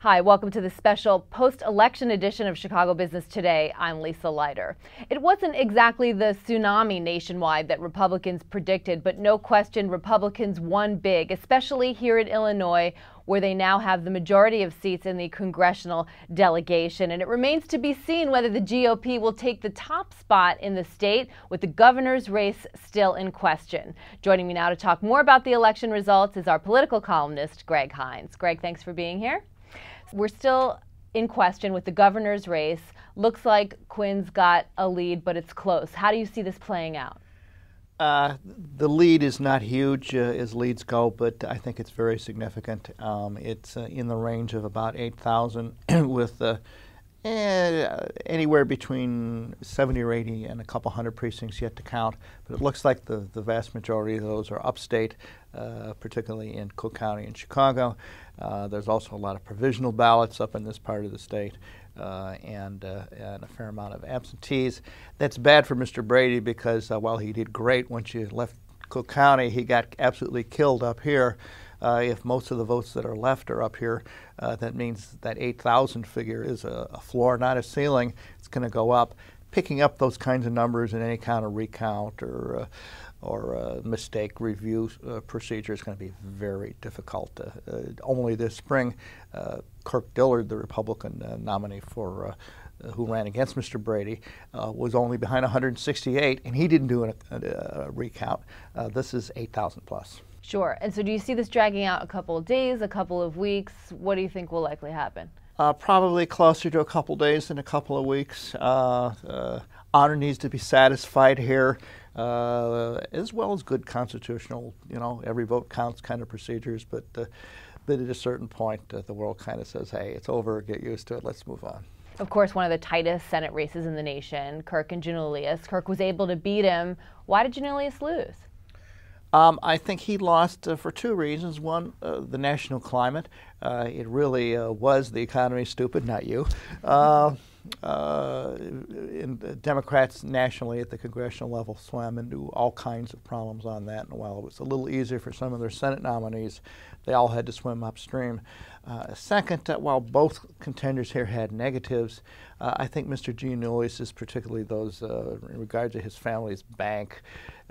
Hi, welcome to the special post-election edition of Chicago Business Today. I'm Lisa Leiter. It wasn't exactly the tsunami nationwide that Republicans predicted, but no question Republicans won big, especially here in Illinois, where they now have the majority of seats in the congressional delegation. And it remains to be seen whether the GOP will take the top spot in the state, with the governor's race still in question. Joining me now to talk more about the election results is our political columnist, Greg Hinz. Greg, thanks for being here. We're still in question with the governor's race. Looks like Quinn's got a lead, but it's close. How do you see this playing out? The lead is not huge as leads go, but I think it's very significant. It's in the range of about 8,000 with anywhere between 70 or 80 and a couple hundred precincts yet to count. But it looks like the vast majority of those are upstate, particularly in Cook County and Chicago. There's also a lot of provisional ballots up in this part of the state. And a fair amount of absentees. That's bad for Mr. Brady because while he did great once you left Cook County, he got absolutely killed up here. If most of the votes that are left are up here, that means that 8,000 figure is a floor, not a ceiling. It's going to go up. Picking up those kinds of numbers in any kind of recount or mistake review procedure is going to be very difficult. Only this spring, Kirk Dillard, the Republican nominee for who ran against Mr. Brady, was only behind 168, and he didn't do a recount. This is 8,000 plus. Sure. And so do you see this dragging out a couple of days, a couple of weeks? What do you think will likely happen? Probably closer to a couple of days than a couple of weeks. Honor needs to be satisfied here, as well as good constitutional, every vote counts kind of procedures. But at a certain point, the world kind of says, hey, it's over, get used to it, let's move on. Of course, one of the tightest Senate races in the nation, Kirk and Giannoulias. Kirk was able to beat him. Why did Giannoulias lose? I think he lost for two reasons. One, the national climate. It really was the economy stupid, not you. Democrats nationally at the congressional level swam into all kinds of problems on that. And while it was a little easier for some of their Senate nominees, they all had to swim upstream. Second, while both contenders here had negatives, I think Mr. Giannoulias is particularly those in regard to his family's bank,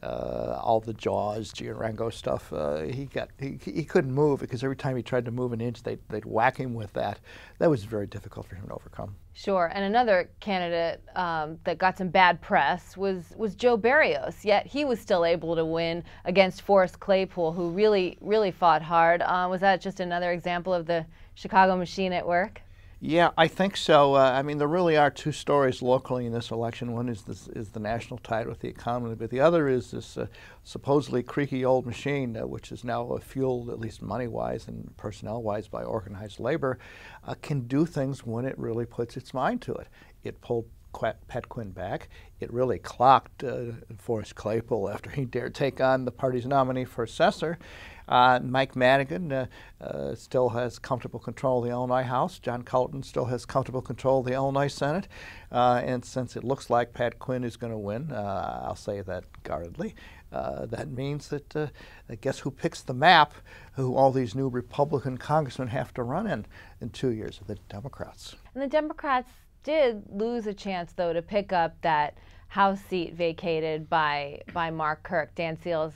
all the Jaws, Gianrango stuff. He couldn't move because every time he tried to move an inch, they'd whack him with that. That was very difficult for him to overcome. Sure, and another candidate that got some bad press was Joe Barrios, yet he was still able to win against Forrest Claypool, who really fought hard. Was that just another example of the Chicago machine at work? Yeah, I think so. I mean, there really are two stories locally in this election. One is the national tide with the economy, but the other is this supposedly creaky old machine, which is now fueled, at least money-wise and personnel-wise, by organized labor, can do things when it really puts its mind to it. It pulled Pat Quinn back. It really clocked Forrest Claypool after he dared take on the party's nominee for assessor. Mike Madigan still has comfortable control of the Illinois House. John Colton still has comfortable control of the Illinois Senate. And since it looks like Pat Quinn is going to win, I'll say that guardedly, that means that guess who picks the map, who all these new Republican congressmen have to run in 2 years? The Democrats. And the Democrats did lose a chance, though, to pick up that House seat vacated by Mark Kirk, Dan Seal's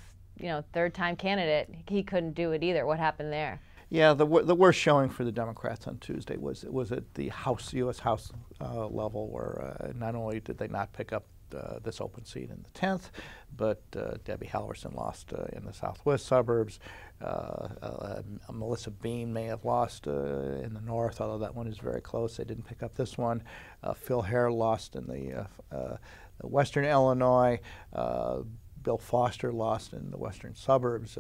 third-time candidate. He couldn't do it either. What happened there? Yeah, the worst showing for the Democrats on Tuesday was at the U.S. House level, where not only did they not pick up this open seat in the 10th, but Debbie Halverson lost in the southwest suburbs. Melissa Bean may have lost in the north, although that one is very close. They didn't pick up this one. Phil Hare lost in the western Illinois. Bill Foster lost in the western suburbs.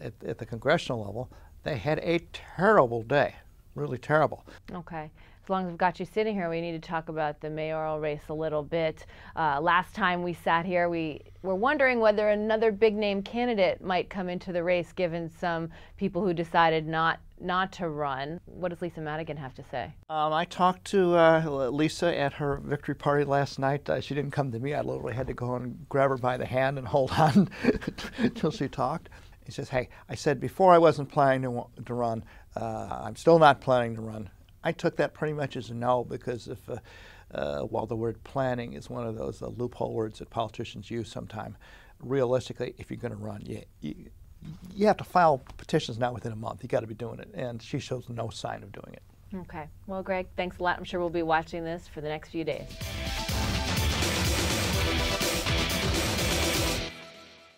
At the congressional level, they had a terrible day, really terrible. Okay. As long as we've got you sitting here, we need to talk about the mayoral race a little bit. Last time we sat here, we were wondering whether another big-name candidate might come into the race, given some people who decided not to run. What does Lisa Madigan have to say? I talked to Lisa at her victory party last night. She didn't come to me. I literally had to go and grab her by the hand and hold on until she talked. He says, hey, I said before I wasn't planning to run. I'm still not planning to run. I took that pretty much as a no, because if while the word planning is one of those loophole words that politicians use sometime, realistically, if you're going to run, you have to file petitions now within a month. You got to be doing it, and she shows no sign of doing it. Okay. Well, Greg, thanks a lot. I'm sure we'll be watching this for the next few days.